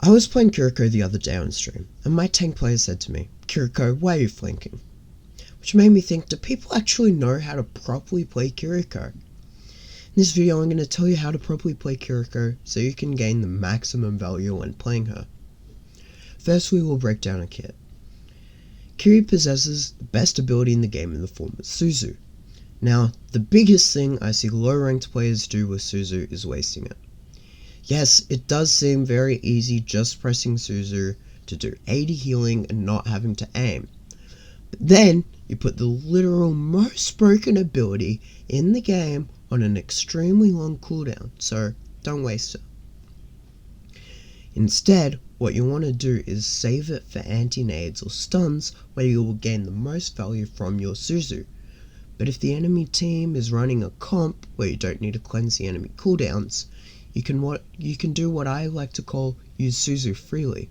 I was playing Kiriko the other day on stream, and my tank player said to me, "Kiriko, why are you flanking?" Which made me think, do people actually know how to properly play Kiriko? In this video I'm going to tell you how to properly play Kiriko so you can gain the maximum value when playing her. First we will break down a kit. Kiri possesses the best ability in the game in the form of Suzu. Now, the biggest thing I see low ranked players do with Suzu is wasting it. Yes, it does seem very easy just pressing Suzu to do 80 healing and not having to aim. But then, you put the literal most broken ability in the game on an extremely long cooldown, so don't waste it. Instead, what you want to do is save it for anti-nades or stuns where you will gain the most value from your Suzu. But if the enemy team is running a comp where you don't need to cleanse the enemy cooldowns, you can do what I like to call use Suzu freely.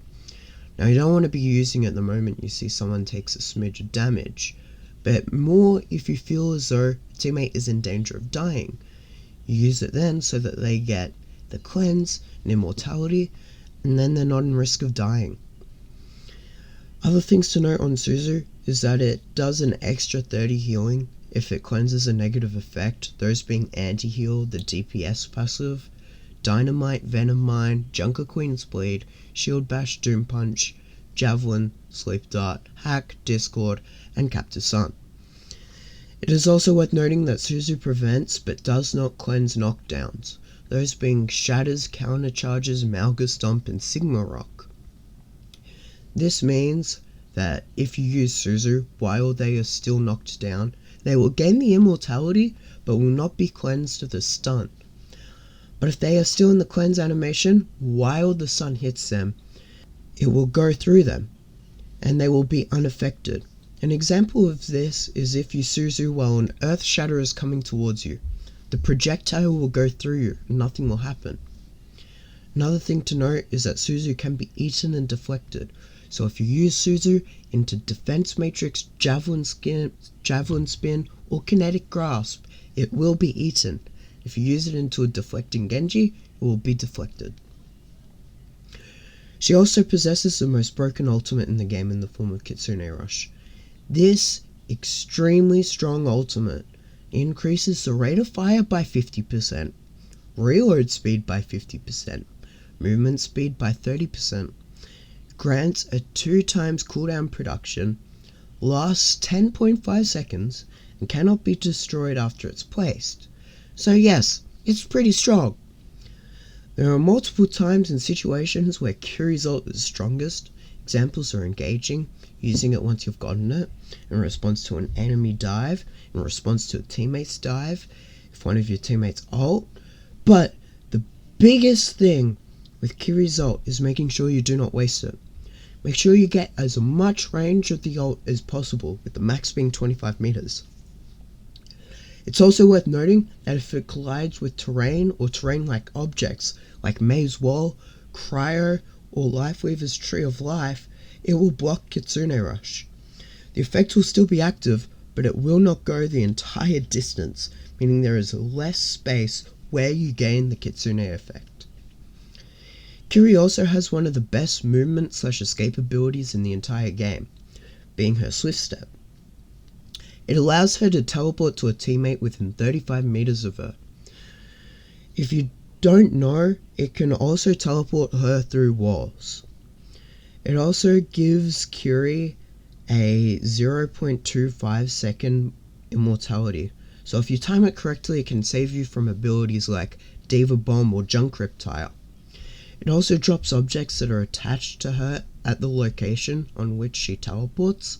Now you don't want to be using it the moment you see someone takes a smidge of damage, but more if you feel as though a teammate is in danger of dying. You use it then so that they get the cleanse and immortality, and then they're not in risk of dying. Other things to note on Suzu is that it does an extra 30 healing if it cleanses a negative effect, those being anti-heal, the DPS passive, Dynamite, Venom Mine, Junker Queen's Bleed, Shield Bash, Doom Punch, Javelin, Sleep Dart, Hack, Discord, and Captive Sun. It is also worth noting that Suzu prevents but does not cleanse knockdowns, those being Shatters, Countercharges, Malga Stomp, and Sigma Rock. This means that if you use Suzu while they are still knocked down, they will gain the immortality but will not be cleansed to the stun. But if they are still in the cleanse animation while the sun hits them, it will go through them and they will be unaffected. An example of this is if you Suzu while an earth shatter is coming towards you. The projectile will go through you and nothing will happen. Another thing to note is that Suzu can be eaten and deflected. So if you use Suzu into Defense Matrix, Javelin Spin, or Kinetic Grasp, it will be eaten. If you use it into a deflecting Genji, it will be deflected. She also possesses the most broken ultimate in the game in the form of Kitsune Rush. This extremely strong ultimate increases the rate of fire by 50%, reload speed by 50%, movement speed by 30%, grants a 2 times cooldown production, lasts 10.5 seconds, and cannot be destroyed after it's placed. So yes, it's pretty strong. There are multiple times and situations where Kiri's ult is strongest. Examples are engaging, using it once you've gotten it, in response to an enemy dive, in response to a teammate's dive, if one of your teammates ult. But the biggest thing with Kiri's ult is making sure you do not waste it. Make sure you get as much range of the ult as possible, with the max being 25 meters. It's also worth noting that if it collides with terrain or terrain-like objects like Mei's Wall, Cryo, or Lifeweaver's Tree of Life, it will block Kitsune Rush. The effect will still be active, but it will not go the entire distance, meaning there is less space where you gain the Kitsune effect. Kiri also has one of the best movement / escape abilities in the entire game, being her Swift Step. It allows her to teleport to a teammate within 35 meters of her. If you don't know, it can also teleport her through walls. It also gives Kiri a 0.25 second immortality, so if you time it correctly it can save you from abilities like Diva Bomb or Junk Reptile. It also drops objects that are attached to her at the location on which she teleports.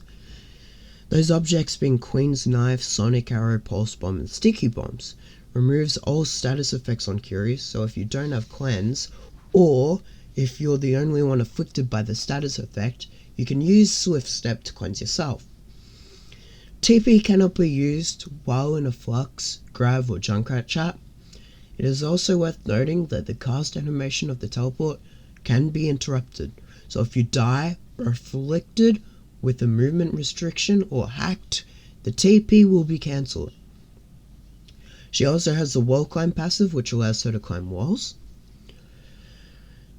Those objects being Queen's Knife, Sonic Arrow, Pulse Bomb, and Sticky Bombs. Removes all status effects on Kiri, so if you don't have cleanse, or if you're the only one afflicted by the status effect, you can use Swift Step to cleanse yourself. TP cannot be used while in a Flux, Grav, or Junkrat chat. It is also worth noting that the cast animation of the teleport can be interrupted, so if you die or afflicted with a movement restriction or hacked, the TP will be cancelled. She also has the wall climb passive, which allows her to climb walls.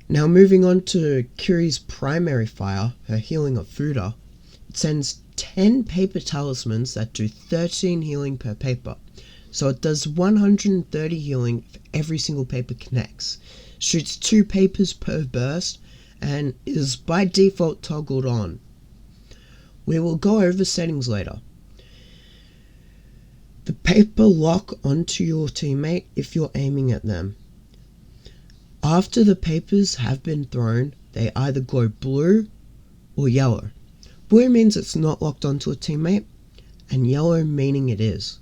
Now moving on to Kiri's primary fire, her healing of Fuda, it sends 10 paper talismans that do 13 healing per paper. So it does 130 healing if every single paper connects, shoots 2 papers per burst, and is by default toggled on. We will go over settings later. The paper lock onto your teammate if you're aiming at them. After the papers have been thrown, they either glow blue or yellow. Blue means it's not locked onto a teammate, and yellow meaning it is.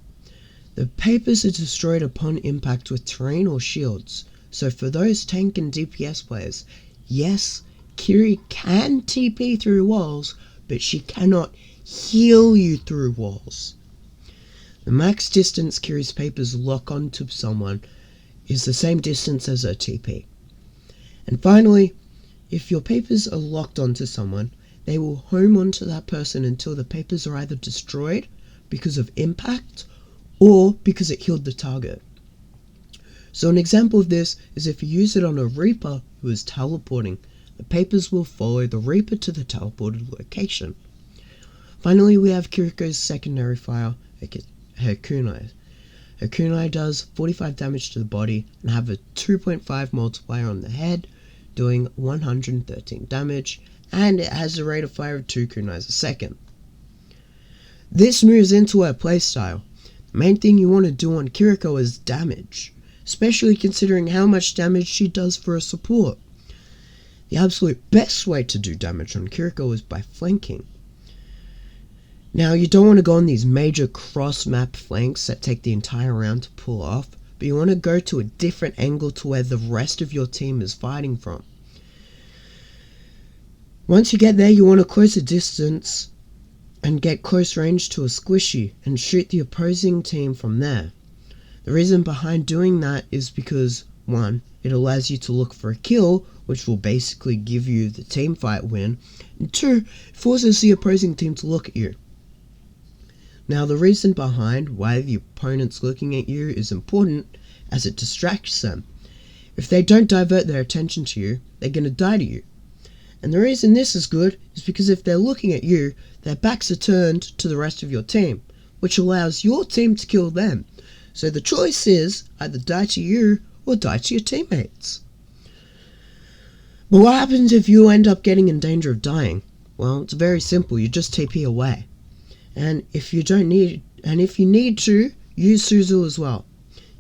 The papers are destroyed upon impact with terrain or shields, so for those tank and DPS players, yes, Kiri can TP through walls, but she cannot heal you through walls. The max distance Kiri's papers lock onto someone is the same distance as her TP. And finally, if your papers are locked onto someone, they will home onto that person until the papers are either destroyed because of impact or because it healed the target. So an example of this is if you use it on a Reaper who is teleporting, the papers will follow the Reaper to the teleported location. Finally, we have Kiriko's secondary fire, her kunai. Her kunai does 45 damage to the body and have a 2.5 multiplier on the head, doing 113 damage, and it has a rate of fire of 2 kunais a second. This moves into her playstyle. The main thing you want to do on Kiriko is damage, especially considering how much damage she does for a support. The absolute best way to do damage on Kiriko is by flanking. Now, you don't want to go on these major cross-map flanks that take the entire round to pull off, but you want to go to a different angle to where the rest of your team is fighting from. Once you get there, you want to close the distance and get close range to a squishy and shoot the opposing team from there. The reason behind doing that is because, 1, it allows you to look for a kill, which will basically give you the team fight win, and 2, it forces the opposing team to look at you. Now, the reason behind why the opponent's looking at you is important, as it distracts them. If they don't divert their attention to you, they're going to die to you. And the reason this is good is because if they're looking at you, their backs are turned to the rest of your team, which allows your team to kill them. So the choice is either die to you or die to your teammates. But what happens if you end up getting in danger of dying? Well, it's very simple. You just TP away. And if you need to, use Suzu as well.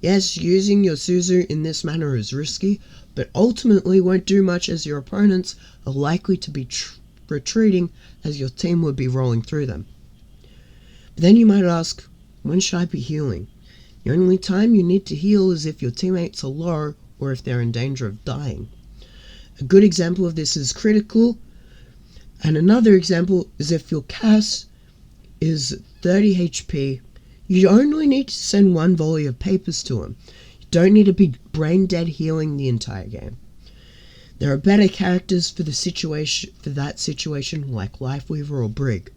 Yes, using your Suzu in this manner is risky, but ultimately won't do much as your opponents are likely to be retreating as your team would be rolling through them. But then you might ask, when should I be healing? The only time you need to heal is if your teammates are low or if they're in danger of dying. A good example of this is critical, and another example is if your cast is 30 HP, you only need to send 1 volley of papers to him. You don't need to be brain dead healing the entire game. There are better characters for that situation like Lifeweaver or Brig.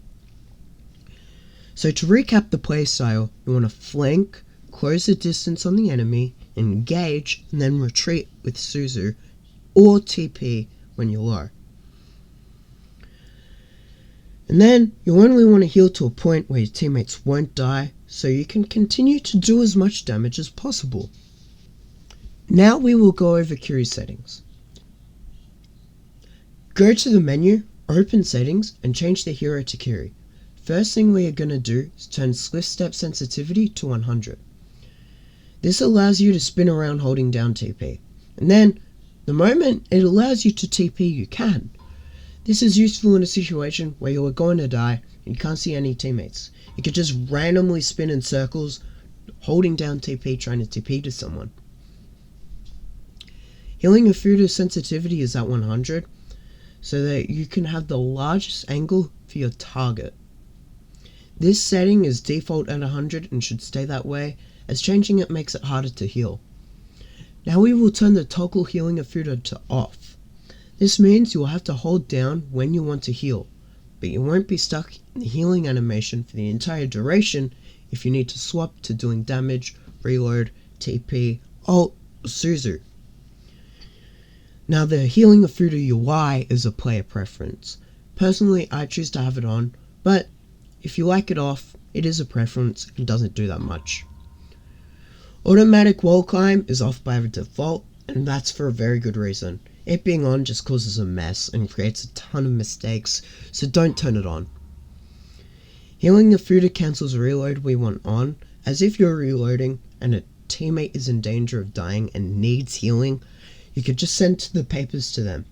So to recap the playstyle, you want to flank, close the distance on the enemy, engage, and then retreat with Suzu or TP when you're low. And then you only want to heal to a point where your teammates won't die, so you can continue to do as much damage as possible. Now we will go over Kiri's settings. Go to the menu, open settings, and change the hero to Kiri. First thing we are going to do is turn Swift Step sensitivity to 100. This allows you to spin around holding down TP, and then the moment it allows you to TP, you can. This is useful in a situation where you are going to die and you can't see any teammates. You could just randomly spin in circles, holding down TP, trying to TP to someone. Healing of Fuda sensitivity is at 100, so that you can have the largest angle for your target. This setting is default at 100 and should stay that way, as changing it makes it harder to heal. Now we will turn the toggle healing of Fuda to off. This means you will have to hold down when you want to heal, but you won't be stuck in the healing animation for the entire duration if you need to swap to doing damage, reload, TP, ult, or Suzu. Now, the healing of food or UI is a player preference. Personally, I choose to have it on, but if you like it off, it is a preference and doesn't do that much. Automatic wall climb is off by default, and that's for a very good reason. It being on just causes a mess and creates a ton of mistakes, so don't turn it on. Healing the food cancels reload we want on, as if you're reloading and a teammate is in danger of dying and needs healing, you could just send the papers to them.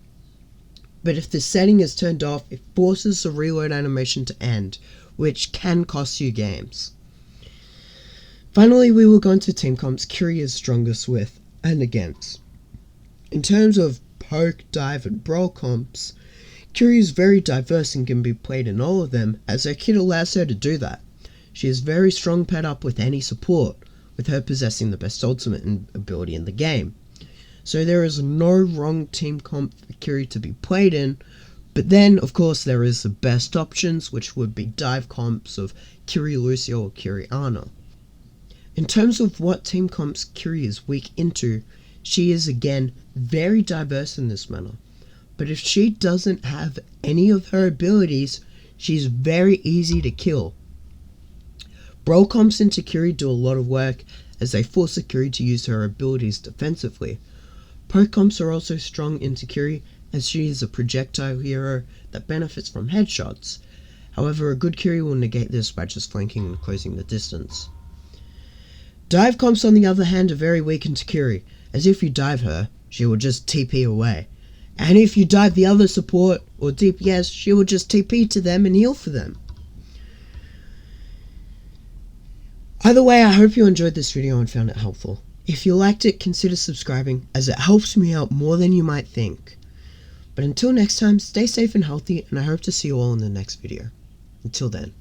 But if the setting is turned off, it forces the reload animation to end, which can cost you games. Finally, we will go into team comps Curie is strongest with and against. In terms of poke, dive, and brawl comps, Curie is very diverse and can be played in all of them, as her kit allows her to do that. She is very strong paired up with any support, with her possessing the best ultimate and ability in the game. So there is no wrong team comp for Curie to be played in, but then of course there is the best options, which would be dive comps of Curie Lucio or Curie Ana. In terms of what team comps Curie is weak into, she is again very diverse in this manner. But if she doesn't have any of her abilities, she's very easy to kill. Brawl comps into Curie do a lot of work, as they force Curie to use her abilities defensively. Poke comps are also strong into Curie, as she is a projectile hero that benefits from headshots. However, a good Curie will negate this by just flanking and closing the distance. Dive comps on the other hand are very weak into Curie, as if you dive her, she will just TP away. And if you dive the other support or DPS, she will just TP to them and heal for them. Either way, I hope you enjoyed this video and found it helpful. If you liked it, consider subscribing, as it helps me out more than you might think. But until next time, stay safe and healthy, and I hope to see you all in the next video. Until then.